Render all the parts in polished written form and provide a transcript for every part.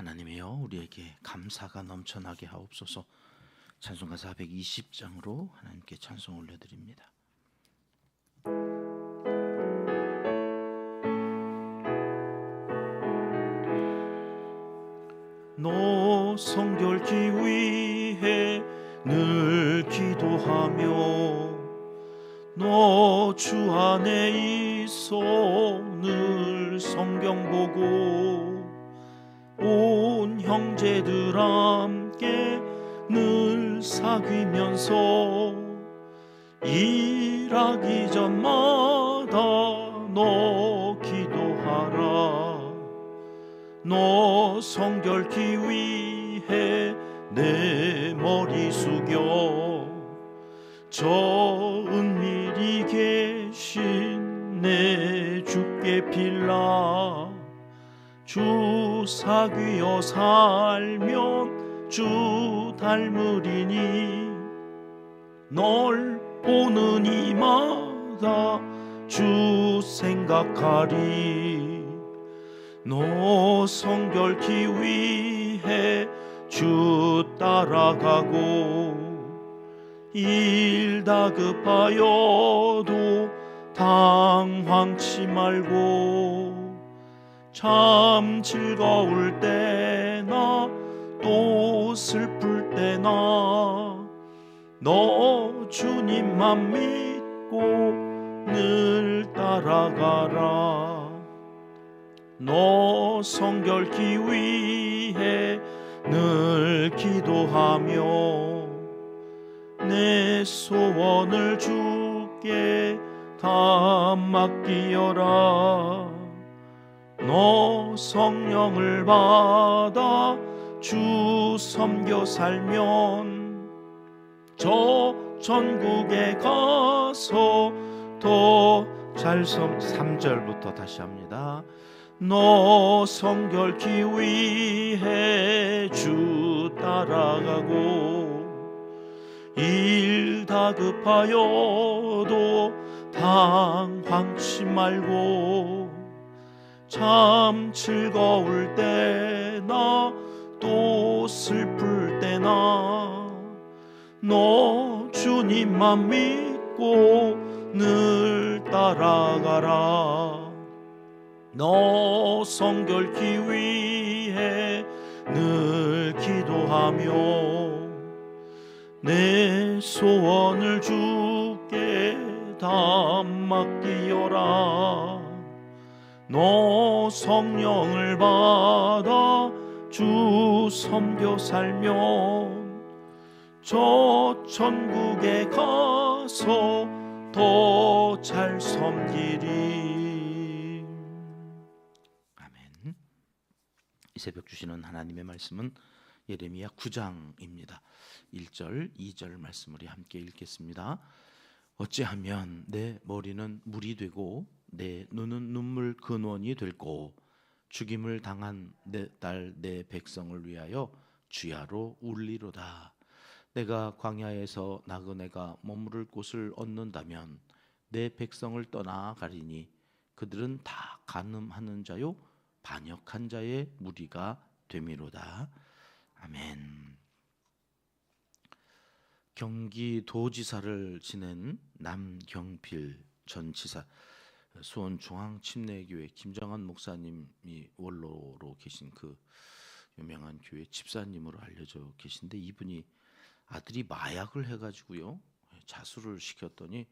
하나님이여 우리에게 감사가 넘쳐나게 하옵소서. 찬송가 420장으로 하나님께 찬송 올려드립니다. 너 성결케 위해 늘 기도하며 너 주 안에 있어 늘 성경 보고 온 형제들 함께 늘 사귀면서 일하기 전마다 너 기도하라. 너 성결케 위해 내 머리 숙여 저 은밀히 계신 내 주께 빌라. 주 사귀어 살면 주 닮으리니 널 보는 이마다 주 생각하리. 너 성결케 위해 주 따라가고 일 다급하여도 당황치 말고 참 즐거울 때나 또 슬플 때나 너 주님만 믿고 늘 따라가라. 너 성결케 위해 늘 기도하며 내 소원을 주께 다 맡기어라. 너 성령을 받아 주 섬겨 살면 저 천국에 가서 더 잘 3절부터 다시 합니다. 너 성결케 위해 주 따라가고 일 다급하여도 당황치 말고 참 즐거울 때나 또 슬플 때나 너 주님만 믿고 늘 따라가라. 너 성결케 위해 늘 기도하며 내 소원을 주께 다 맡기어라. 너 성령을 받아 주 섬겨 살면 저 천국에 가서 더 잘 섬기리. 아멘. 이 새벽 주시는 하나님의 말씀은 예레미야 9장입니다. 1절, 2절 말씀 우리 함께 읽겠습니다. 어찌하면 내 머리는 물이 되고 내 눈은 눈물 근원이 될고 죽임을 당한 내 딸 내 백성을 위하여 주야로 울리로다. 내가 광야에서 나그네가 머무를 곳을 얻는다면 내 백성을 떠나 가리니 그들은 다 간음하는 자요 반역한 자의 무리가 되미로다. 아멘. 경기도지사를 지낸 남경필 전 지사, 수원중앙침례교회 김정한 목사님이 원로로 계신 그 유명한 교회 집사님으로 알려져 계신데, 이분이 아들이 마약을 해가지고요 자수를 시켰더니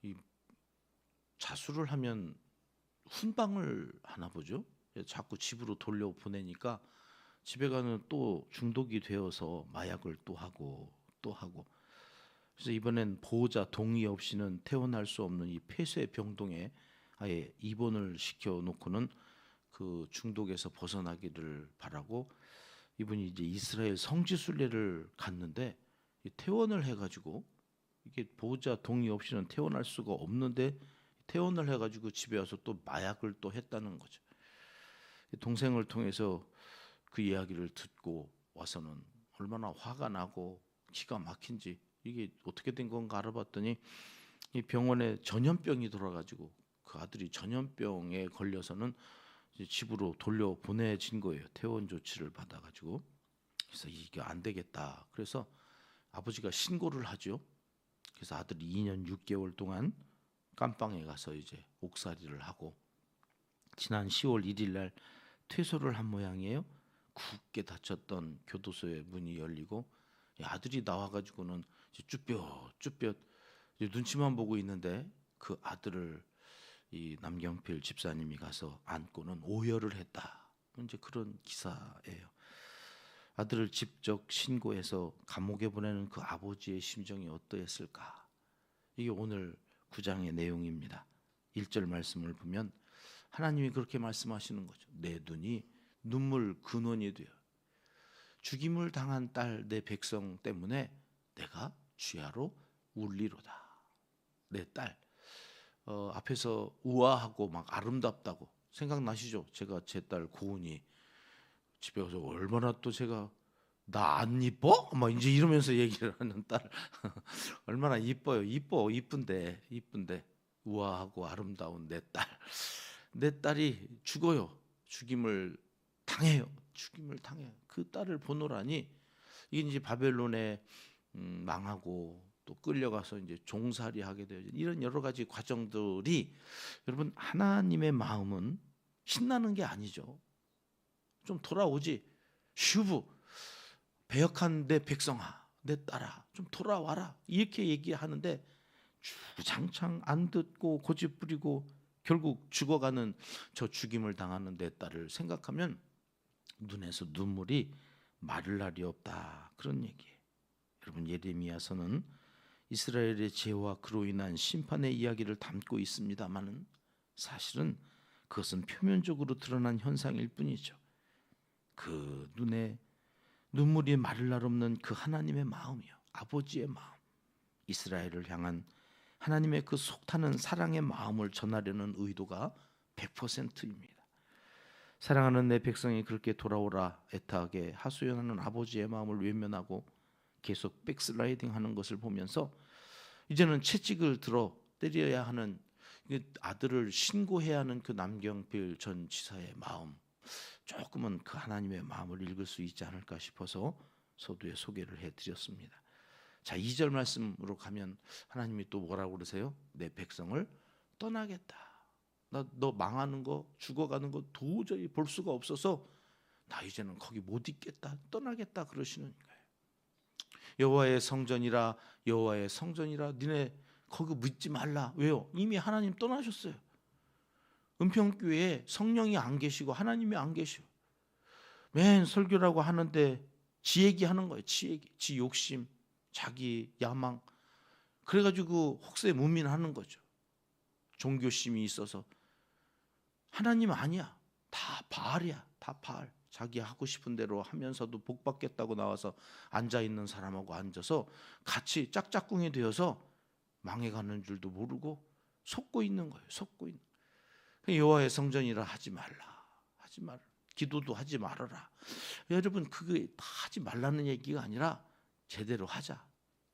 이 자수를 하면 훈방을 하나 보죠. 자꾸 집으로 돌려보내니까 집에 가면 또 중독이 되어서 마약을 또 하고 그래서 이번엔 보호자 동의 없이는 퇴원할 수 없는 이 폐쇄 병동에 아예 입원을 시켜놓고는 그 중독에서 벗어나기를 바라고 이분이 이제 이스라엘 성지순례를 갔는데 퇴원을 해가지고 이게 보호자 동의 없이는 퇴원할 수가 없는데 퇴원을 해가지고 집에 와서 또 마약을 또 했다는 거죠. 동생을 통해서 그 이야기를 듣고 와서는 얼마나 화가 나고 기가 막힌지 이게 어떻게 된 건가 알아봤더니 이 병원에 전염병이 돌아가지고 그 아들이 전염병에 걸려서는 이제 집으로 돌려 보내진 거예요. 퇴원 조치를 받아가지고. 그래서 이게 안 되겠다. 그래서 아버지가 신고를 하죠. 그래서 아들이 2년 6개월 동안 깜빵에 가서 이제 옥살이를 하고 지난 10월 1일 날 퇴소를 한 모양이에요. 굳게 닫혔던 교도소의 문이 열리고 아들이 나와가지고는 쭈뼛쭈뼛 눈치만 보고 있는데 그 아들을 이 남경필 집사님이 가서 안고는 오열을 했다. 이제 그런 기사예요. 아들을 직접 신고해서 감옥에 보내는 그 아버지의 심정이 어떠했을까? 이게 오늘 9장의 내용입니다. 1절 말씀을 보면 하나님이 그렇게 말씀하시는 거죠. 내 눈이 눈물 근원이 되어 죽임을 당한 딸 내 백성 때문에 내가 주야로 울리로다. 내 딸 앞에서 우아하고 막 아름답다고 생각나시죠? 제가 제 딸 고은이 집에 가서 얼마나 또 제가 나 안 이뻐? 막 이제 이러면서 얘기를 하는 딸 얼마나 이뻐요. 이쁜데 우아하고 아름다운 내 딸. 내 딸이 죽어요. 죽임을 당해요. 그 딸을 보노라니 이게 이제 바벨론에 망하고 또 끌려가서 이제 종살이 하게 되어 이런 여러 가지 과정들이 여러분 하나님의 마음은 신나는 게 아니죠. 좀 돌아오지. 슈브 배역한 내 백성아 내 딸아 좀 돌아와라 이렇게 얘기하는데 주장창 안 듣고 고집 부리고 결국 죽어가는 저 죽임을 당하는 내 딸을 생각하면 눈에서 눈물이 마를 날이 없다. 그런 얘기예요. 여러분 예레미야서는 이스라엘의 죄와 그로 인한 심판의 이야기를 담고 있습니다마는 사실은 그것은 표면적으로 드러난 현상일 뿐이죠. 그 눈에 눈물이 마를 날 없는 그 하나님의 마음이요. 아버지의 마음. 이스라엘을 향한 하나님의 그 속타는 사랑의 마음을 전하려는 의도가 100%입니다. 사랑하는 내 백성이 그렇게 돌아오라 애타게 하소연하는 아버지의 마음을 외면하고 계속 백슬라이딩 하는 것을 보면서 이제는 채찍을 들어 때려야 하는 아들을 신고해야 하는 그 남경필 전 지사의 마음 조금은 그 하나님의 마음을 읽을 수 있지 않을까 싶어서 서두에 소개를 해드렸습니다. 자 2절 말씀으로 가면 하나님이 또 뭐라고 그러세요? 내 백성을 떠나겠다. 너 망하는 거 죽어가는 거 도저히 볼 수가 없어서 나 이제는 거기 못 있겠다. 떠나겠다 그러시는 거예요. 여호와의 성전이라 니네 거기 믿지 말라. 왜요? 이미 하나님 떠나셨어요. 은평교회에 성령이 안 계시고 하나님이 안 계셔. 맨 설교라고 하는데 지 얘기하는 거예요. 지 욕심, 자기 야망. 그래가지고 혹세무민하는 거죠. 종교심이 있어서. 하나님 아니야. 다 바알이야. 다 바알. 자기 하고 싶은 대로 하면서도 복 받겠다고 나와서 앉아 있는 사람하고 앉아서 같이 짝짝꿍이 되어서 망해가는 줄도 모르고 속고 있는 거예요. 속고 있는. 여호와의 성전이라 하지 말라. 기도도 하지 말아라. 여러분 그게 다 하지 말라는 얘기가 아니라 제대로 하자.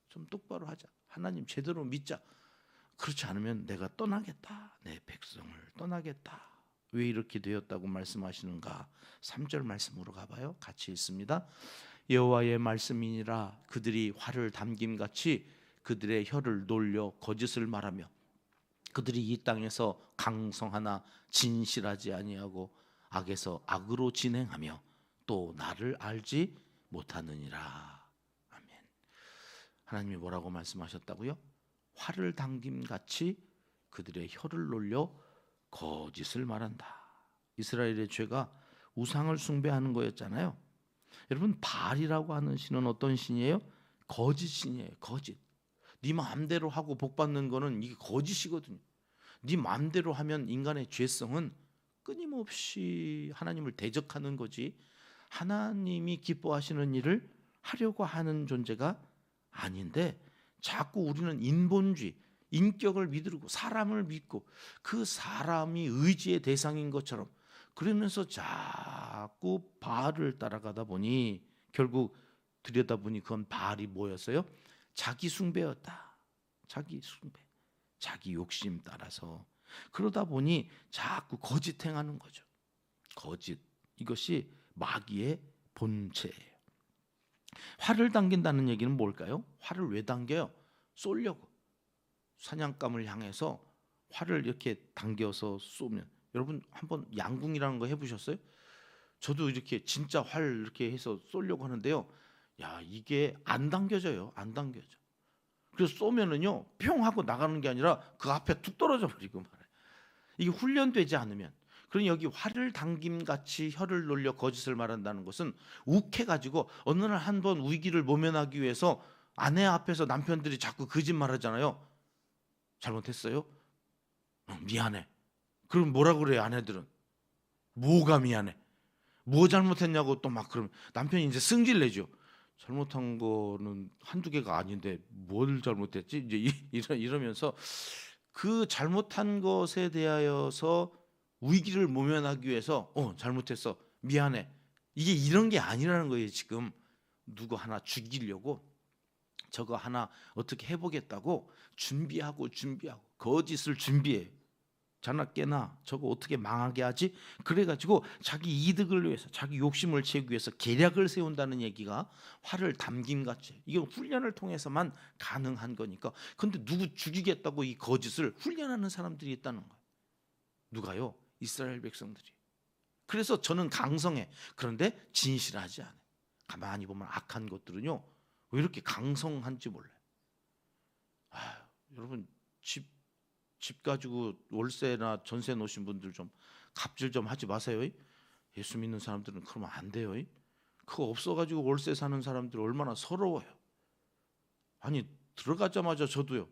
좀 똑바로 하자. 하나님 제대로 믿자. 그렇지 않으면 내가 떠나겠다. 내 백성을 떠나겠다. 왜 이렇게 되었다고 말씀하시는가? 3절 말씀으로 가봐요. 같이 읽습니다. 여호와의 말씀이니라 그들이 화를 담김같이 그들의 혀를 놀려 거짓을 말하며 그들이 이 땅에서 강성하나 진실하지 아니하고 악에서 악으로 진행하며 또 나를 알지 못하느니라. 아멘. 하나님이 뭐라고 말씀하셨다고요? 화를 당김같이 그들의 혀를 놀려 거짓을 말한다. 이스라엘의 죄가 우상을 숭배하는 거였잖아요. 여러분 바알이라고 하는 신은 어떤 신이에요? 거짓 신이에요. 거짓. 네 마음대로 하고 복 받는 거는 이게 거짓이거든요. 네 마음대로 하면 인간의 죄성은 끊임없이 하나님을 대적하는 거지 하나님이 기뻐하시는 일을 하려고 하는 존재가 아닌데 자꾸 우리는 인본주의, 인격을 믿고 사람을 믿고 그 사람이 의지의 대상인 것처럼 그러면서 자꾸 바알을 따라가다 보니 결국 들여다보니 그건 바알이 뭐였어요? 자기 숭배였다. 자기 숭배, 자기 욕심 따라서 그러다 보니 자꾸 거짓 행하는 거죠. 거짓. 이것이 마귀의 본체예요. 활을 당긴다는 얘기는 뭘까요? 활을 왜 당겨요? 쏘려고. 사냥감을 향해서 활을 이렇게 당겨서 쏘면, 여러분 한번 양궁이라는 거 해보셨어요? 저도 이렇게 진짜 활 이렇게 해서 쏘려고 하는데요. 야, 이게 안 당겨져요. 안 당겨져. 그래서 쏘면은요, 뿅 하고 나가는 게 아니라 그 앞에 툭 떨어져 버리고 말아요. 이게 훈련되지 않으면. 그러니 여기 활을 당김 같이 혀를 놀려 거짓을 말한다는 것은 욱해가지고 어느 날 한번 위기를 모면하기 위해서 아내 앞에서 남편들이 자꾸 거짓말하잖아요. 잘못했어요? 미안해. 그럼 뭐라 그래요? 아내들은 뭐가 미안해? 뭐 잘못했냐고 또 막 그러면 남편이 이제 승질 내죠. 잘못한 거는 한두 개가 아닌데 뭘 잘못했지? 이제 이러면서 그 잘못한 것에 대하여서 위기를 모면하기 위해서 잘못했어. 미안해. 이게 이런 게 아니라는 거예요. 지금 누구 하나 죽이려고 저거 하나 어떻게 해보겠다고 준비하고 거짓을 준비해. 자나 깨나 저거 어떻게 망하게 하지? 그래가지고 자기 이득을 위해서, 자기 욕심을 채우기 위해서 계략을 세운다는 얘기가 활을 담김같이, 이건 훈련을 통해서만 가능한 거니까. 근데 누구 죽이겠다고 이 거짓을 훈련하는 사람들이 있다는 거예요. 누가요? 이스라엘 백성들이. 그래서 저는 강성해. 그런데 진실하지 않아요. 가만히 보면 악한 것들은요, 왜 이렇게 강성한지 몰라요. 여러분 집 가지고 월세나 전세 놓으신 분들 좀 갑질 좀 하지 마세요. 예수 믿는 사람들은 그러면 안 돼요. 그거 없어가지고 월세 사는 사람들 얼마나 서러워요. 아니 들어가자마자 저도요.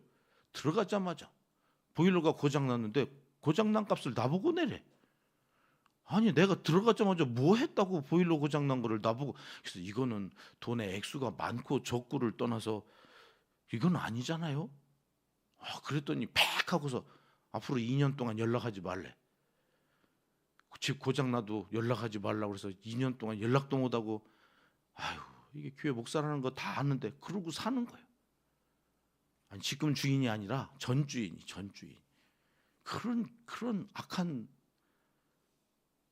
들어가자마자 보일러가 고장 났는데 고장난 값을 나보고 내래. 아니 내가 들어가자마자 뭐 했다고 보일러 고장난 거를 나보고. 그래서 이거는 돈의 액수가 많고 적고를 떠나서 이건 아니잖아요. 그랬더니 팩 하고서 앞으로 2년 동안 연락하지 말래. 집 고장나도 연락하지 말라고 그래서 2년 동안 연락도 못하고. 아유, 이게 교회 목사라는 거 다 아는데 그러고 사는 거예요. 아니 지금 주인이 아니라 전 주인. 그런 악한,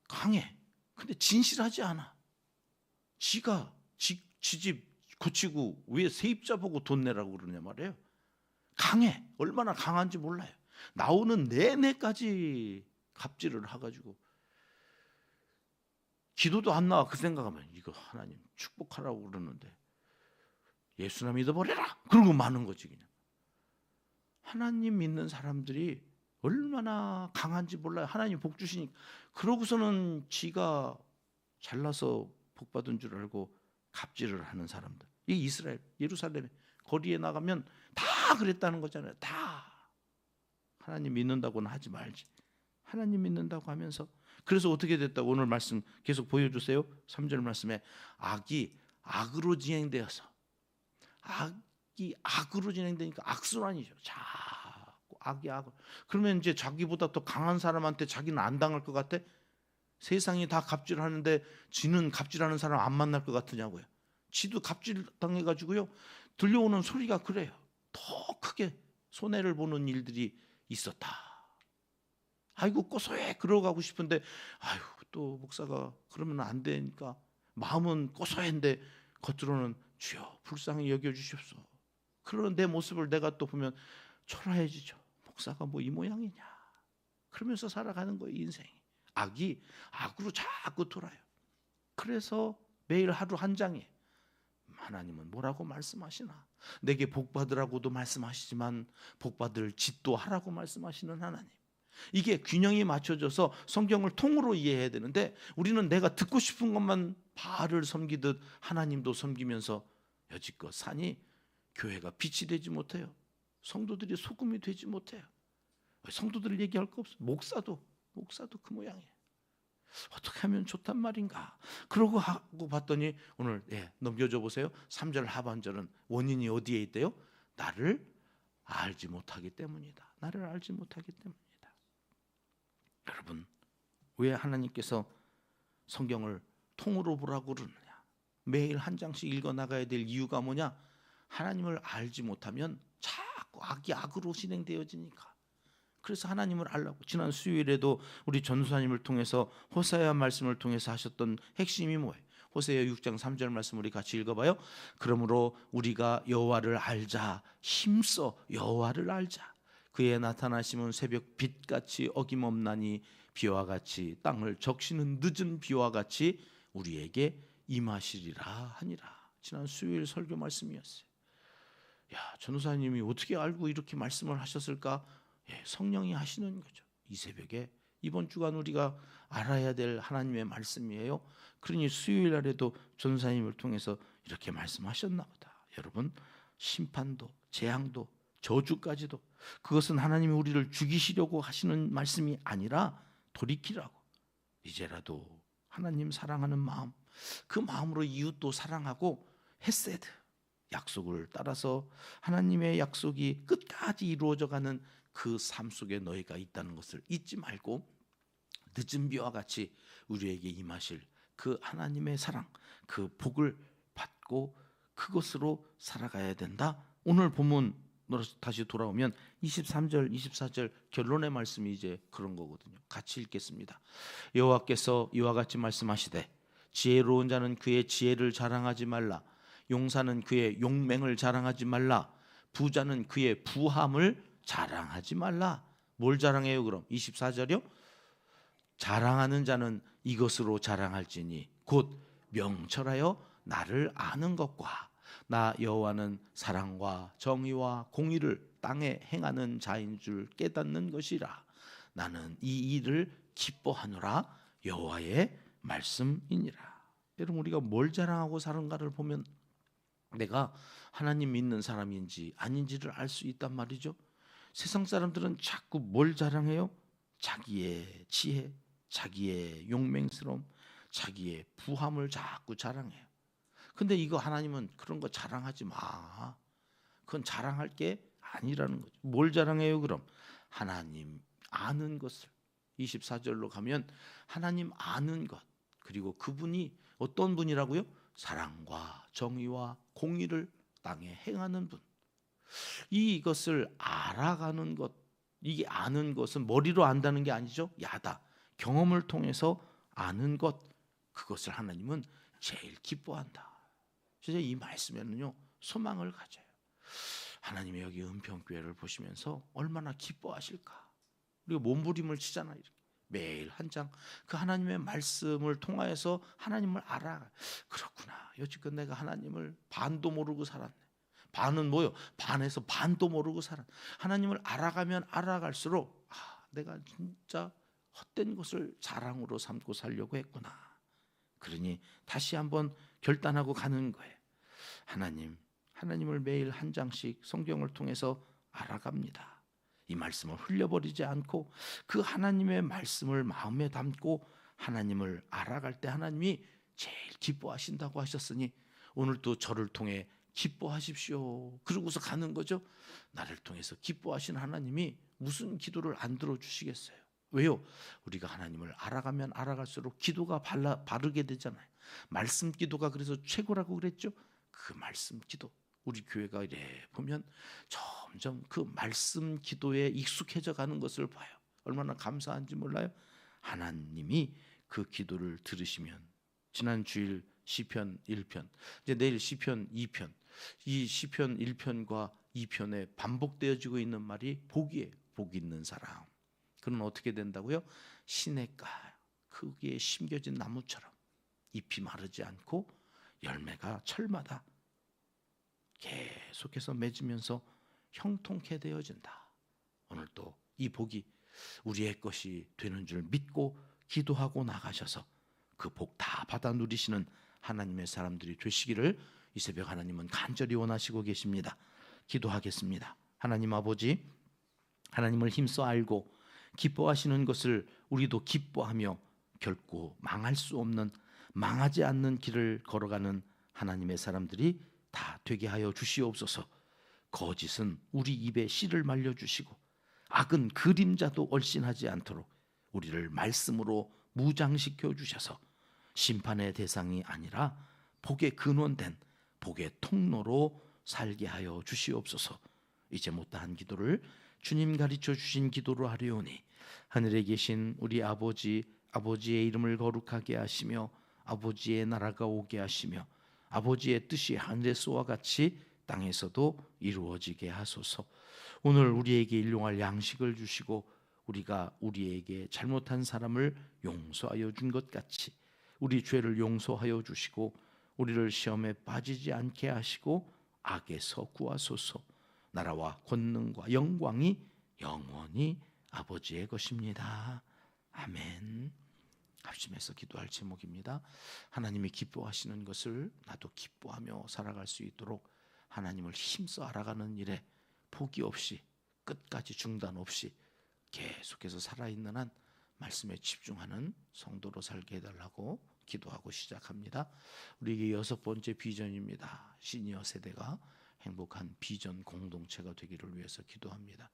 강해. 근데 진실하지 않아. 지 집 고치고 왜 세입자 보고 돈 내라고 그러냐 말이에요. 강해. 얼마나 강한지 몰라요. 나오는 내내까지 갑질을 해가지고 기도도 안 나와. 그 생각하면 이거 하나님 축복하라고 그러는데 예수나 믿어버려라 그러고 마는 거지. 그냥 하나님 믿는 사람들이 얼마나 강한지 몰라요. 하나님 복 주시니까. 그러고서는 지가 잘나서 복 받은 줄 알고 갑질을 하는 사람들. 이 이스라엘 예루살렘에 거리에 나가면 다 그랬다는 거잖아요. 다 하나님 믿는다고는 하지 말지. 하나님 믿는다고 하면서. 그래서 어떻게 됐다고 오늘 말씀 계속 보여주세요. 3절 말씀에 악이 악으로 진행되어서, 악이 악으로 진행되니까 악순환이죠. 자꾸 악이 악을. 그러면 이제 자기보다 더 강한 사람한테 자기는 안 당할 것 같아? 세상이 다 갑질하는데 지는 갑질하는 사람 안 만날 것 같으냐고요. 지도 갑질 당해가지고요. 들려오는 소리가 그래요. 더 크게 손해를 보는 일들이 있었다. 아이고 고소해 그러가고 싶은데 아이고 또 목사가 그러면 안 되니까 마음은 고소한데 겉으로는 주여 불쌍히 여겨주십시오. 그런 내 모습을 내가 또 보면 초라해지죠. 목사가 뭐 이 모양이냐 그러면서 살아가는 거예요. 인생이. 악이 악으로 자꾸 돌아요. 그래서 매일 하루 한 장에 하나님은 뭐라고 말씀하시나? 내게 복 받으라고도 말씀하시지만 복 받을 짓도 하라고 말씀하시는 하나님. 이게 균형이 맞춰져서 성경을 통으로 이해해야 되는데 우리는 내가 듣고 싶은 것만 바알을 섬기듯 하나님도 섬기면서 여지껏 사니 교회가 빛이 되지 못해요. 성도들이 소금이 되지 못해요. 성도들 얘기할 거 없어요. 목사도 그 모양이에요. 어떻게 하면 좋단 말인가? 그러고 하고 봤더니 오늘 넘겨줘 보세요. 3절 하반절은 원인이 어디에 있대요? 나를 알지 못하기 때문이다. 나를 알지 못하기 때문이다. 여러분 왜 하나님께서 성경을 통으로 보라고 그러느냐? 매일 한 장씩 읽어 나가야 될 이유가 뭐냐? 하나님을 알지 못하면 자꾸 악이 악으로 진행되어지니까. 그래서 하나님을 알라고. 지난 수요일에도 우리 전도사님을 통해서 호세아 말씀을 통해서 하셨던 핵심이 뭐예요? 호세아 6장 3절 말씀 우리 같이 읽어봐요. 그러므로 우리가 여호와를 알자. 힘써 여호와를 알자. 그의 나타나심은 새벽 빛같이 어김없나니 비와 같이 땅을 적시는 늦은 비와 같이 우리에게 임하시리라 하니라. 지난 수요일 설교 말씀이었어요. 야, 전도사님이 어떻게 알고 이렇게 말씀을 하셨을까? 예, 성령이 하시는 거죠. 이 새벽에 이번 주간 우리가 알아야 될 하나님의 말씀이에요. 그러니 수요일 날에도 전도사님을 통해서 이렇게 말씀하셨나 보다. 여러분, 심판도 재앙도 저주까지도 그것은 하나님이 우리를 죽이시려고 하시는 말씀이 아니라 돌이키라고. 이제라도 하나님 사랑하는 마음, 그 마음으로 이웃도 사랑하고 헤세드, 약속을 따라서 하나님의 약속이 끝까지 이루어져가는 그 삶 속에 너희가 있다는 것을 잊지 말고 늦은 비와 같이 우리에게 임하실 그 하나님의 사랑, 그 복을 받고 그것으로 살아가야 된다. 오늘 본문 다시 돌아오면 23절 24절 결론의 말씀이 이제 그런 거거든요. 같이 읽겠습니다. 여호와께서 이와 같이 말씀하시되 지혜로운 자는 그의 지혜를 자랑하지 말라. 용사는 그의 용맹을 자랑하지 말라. 부자는 그의 부함을 자랑하지 말라. 뭘 자랑해요 그럼? 24절이요. 자랑하는 자는 이것으로 자랑할지니 곧 명철하여 나를 아는 것과 나 여호와는 사랑과 정의와 공의를 땅에 행하는 자인 줄 깨닫는 것이라. 나는 이 일을 기뻐하노라. 여호와의 말씀이니라. 여러분, 우리가 뭘 자랑하고 사는가를 보면 내가 하나님 믿는 사람인지 아닌지를 알 수 있단 말이죠. 세상 사람들은 자꾸 뭘 자랑해요? 자기의 지혜, 자기의 용맹스러움, 자기의 부함을 자꾸 자랑해요. 근데 이거 하나님은 그런 거 자랑하지 마. 그건 자랑할 게 아니라는 거죠. 뭘 자랑해요 그럼? 하나님 아는 것을. 24절로 가면 하나님 아는 것, 그리고 그분이 어떤 분이라고요? 사랑과 정의와 공의를 땅에 행하는 분. 이것을 알아가는 것, 이게 아는 것은 머리로 안다는 게 아니죠. 야다. 경험을 통해서 아는 것, 그것을 하나님은 제일 기뻐한다. 진짜 이 말씀에는요 소망을 가져요. 하나님이 여기 은평교회를 보시면서 얼마나 기뻐하실까. 우리가 몸부림을 치잖아요. 이렇게. 매일 한 장 그 하나님의 말씀을 통하여서 하나님을 알아. 그렇구나. 여지껏 내가 하나님을 반도 모르고 살았네. 반은 뭐요? 반에서 반도 모르고 살았네. 하나님을 알아가면 알아갈수록 내가 진짜 헛된 것을 자랑으로 삼고 살려고 했구나. 그러니 다시 한번 결단하고 가는 거예요. 하나님을 매일 한 장씩 성경을 통해서 알아갑니다. 이 말씀을 흘려버리지 않고 그 하나님의 말씀을 마음에 담고 하나님을 알아갈 때 하나님이 제일 기뻐하신다고 하셨으니 오늘도 저를 통해 기뻐하십시오. 그러고서 가는 거죠. 나를 통해서 기뻐하신 하나님이 무슨 기도를 안 들어주시겠어요? 왜요? 우리가 하나님을 알아가면 알아갈수록 기도가 바르게 되잖아요. 말씀 기도가 그래서 최고라고 그랬죠. 그 말씀 기도, 우리 교회가 이래 보면 점점 그 말씀 기도에 익숙해져 가는 것을 봐요. 얼마나 감사한지 몰라요. 하나님이 그 기도를 들으시면 지난 주일 시편 1편, 이제 내일 시편 2편, 이 시편 1편과 2편에 반복되어지고 있는 말이 복이에요. 복 있는 사람. 그는 어떻게 된다고요? 시냇가 거기에 심겨진 나무처럼 잎이 마르지 않고 열매가 철마다 계속해서 맺으면서 형통케 되어진다. 오늘도 이 복이 우리의 것이 되는 줄 믿고 기도하고 나가셔서 그 복 다 받아 누리시는 하나님의 사람들이 되시기를 이 새벽 하나님은 간절히 원하시고 계십니다. 기도하겠습니다. 하나님 아버지, 하나님을 힘써 알고 기뻐하시는 것을 우리도 기뻐하며 결코 망할 수 없는, 망하지 않는 길을 걸어가는 하나님의 사람들이 다 되게 하여 주시옵소서. 거짓은 우리 입에 씨를 말려주시고 악은 그림자도 얼씬하지 않도록 우리를 말씀으로 무장시켜 주셔서 심판의 대상이 아니라 복의 근원된 복의 통로로 살게 하여 주시옵소서. 이제 못다한 기도를 주님 가르쳐 주신 기도로 하려오니 하늘에 계신 우리 아버지의 이름을 거룩하게 하시며 아버지의 나라가 오게 하시며 아버지의 뜻이 하늘에서와 같이 땅에서도 이루어지게 하소서. 오늘 우리에게 일용할 양식을 주시고 우리가 우리에게 잘못한 사람을 용서하여 준 것 같이 우리 죄를 용서하여 주시고 우리를 시험에 빠지지 않게 하시고 악에서 구하소서. 나라와 권능과 영광이 영원히 아버지의 것입니다. 아멘. 합심해서 기도할 제목입니다. 하나님이 기뻐하시는 것을 나도 기뻐하며 살아갈 수 있도록 하나님을 힘써 알아가는 일에 포기 없이 끝까지 중단 없이 계속해서 살아있는 한 말씀에 집중하는 성도로 살게 해달라고 기도하고 시작합니다. 우리에게 6번째 비전입니다. 시니어 세대가 행복한 비전 공동체가 되기를 위해서 기도합니다.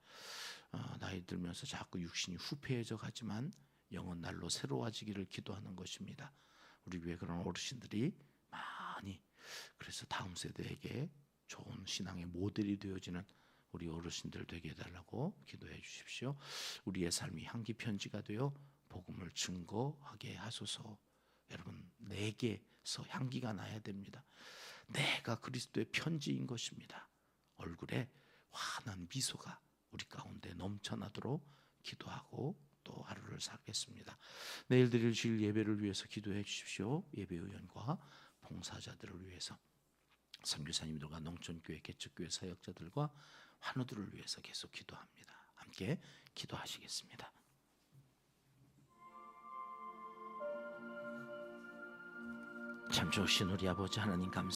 나이 들면서 자꾸 육신이 후패해져 가지만 영은 날로 새로워지기를 기도하는 것입니다. 우리 교회 그런 어르신들이 많이, 그래서 다음 세대에게 좋은 신앙의 모델이 되어지는 우리 어르신들 되게 해달라고 기도해 주십시오. 우리의 삶이 향기 편지가 되어 복음을 증거하게 하소서. 여러분, 내게서 향기가 나야 됩니다. 내가 그리스도의 편지인 것입니다. 얼굴에 환한 미소가 우리 가운데 넘쳐나도록 기도하고 또 하루를 살겠습니다. 내일 드릴 주일 예배를 위해서 기도해 주십시오. 예배의원과 봉사자들을 위해서, 선교사님들과 농촌교회 개척교회 사역자들과 환우들을 위해서 계속 기도합니다. 함께 기도하시겠습니다. 참 좋으신 우리 아버지 하나님 감사합니다.